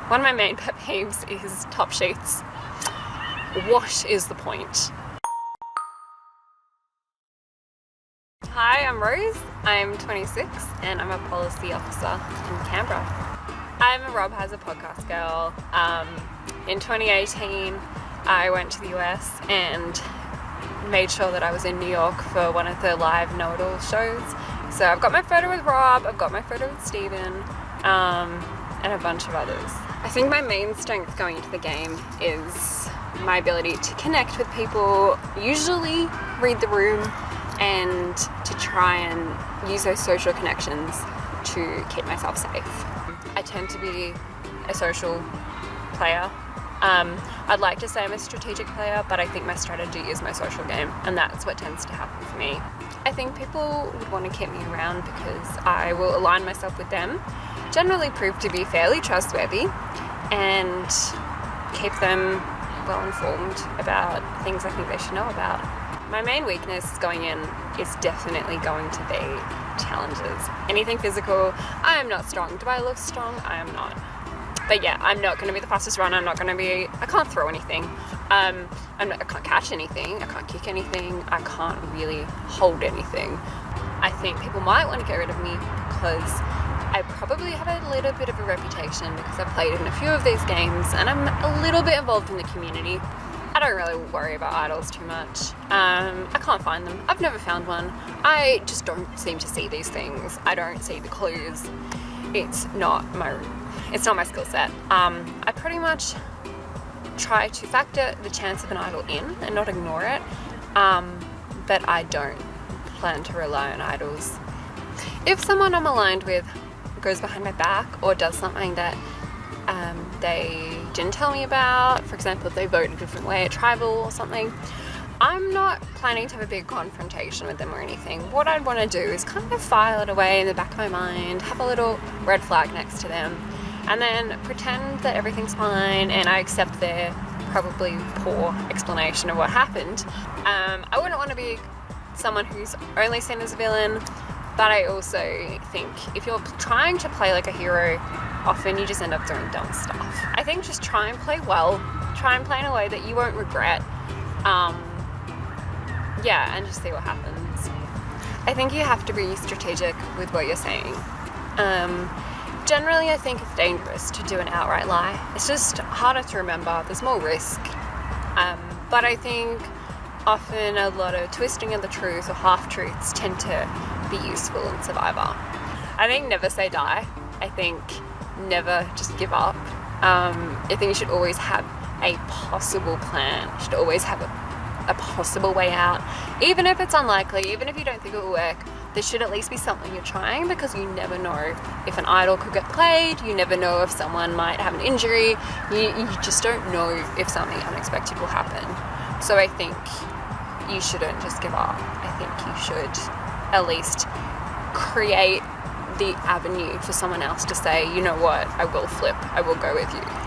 One of my main pet peeves is top sheets. What is the point? Hi, I'm Rose. I'm 26 and I'm a policy officer in Canberra. I'm a Rob Has a Podcast girl. In 2018, I went to the US and made sure that I was in New York for one of the live know-it-all shows. So I've got my photo with Rob, I've got my photo with Stephen, and a bunch of others. I think my main strength going into the game is my ability to connect with people, usually read the room, and to try and use those social connections to keep myself safe. I tend to be a social player. I'd like to say I'm a strategic player, but I think my strategy is my social game, and that's what tends to happen for me. I think people would want to keep me around because I will align myself with them, generally prove to be fairly trustworthy, and keep them well informed about things I think they should know about. My main weakness going in is definitely going to be challenges. Anything physical, I am not strong. Do I look strong? I am not. But yeah, I'm not going to be the fastest runner. I can't throw anything. I can't catch anything. I can't kick anything. I can't really hold anything. I think people might want to get rid of me because I probably have a little bit of a reputation because I've played in a few of these games and I'm a little bit involved in the community. I don't really worry about idols too much. I can't find them. I've never found one. I just don't seem to see these things. I don't see the clues. It's not my skill set. I pretty much try to factor the chance of an idol in and not ignore it, but I don't plan to rely on idols. If someone I'm aligned with goes behind my back or does something that they didn't tell me about, for example, if they voted a different way at tribal or something, I'm not planning to have a big confrontation with them or anything. What I'd want to do is kind of file it away in the back of my mind, have a little red flag next to them, and then pretend that everything's fine and I accept their probably poor explanation of what happened. I wouldn't want to be someone who's only seen as a villain, but I also think if you're trying to play like a hero, often you just end up doing dumb stuff. I think just try and play well, try and play in a way that you won't regret, and just see what happens. I think you have to be strategic with what you're saying. Generally, I think it's dangerous to do an outright lie. It's just harder to remember. There's more risk. But I think often a lot of twisting of the truth or half-truths tend to be useful in Survivor. I think never say die. I think never just give up. I think you should always have a possible plan. You should always have a possible way out. Even if it's unlikely, even if you don't think it will work, there should at least be something you're trying, because you never know if an idol could get played, you never know if someone might have an injury, you just don't know if something unexpected will happen. So I think you shouldn't just give up. I think you should at least create the avenue for someone else to say, you know what, I will flip, I will go with you.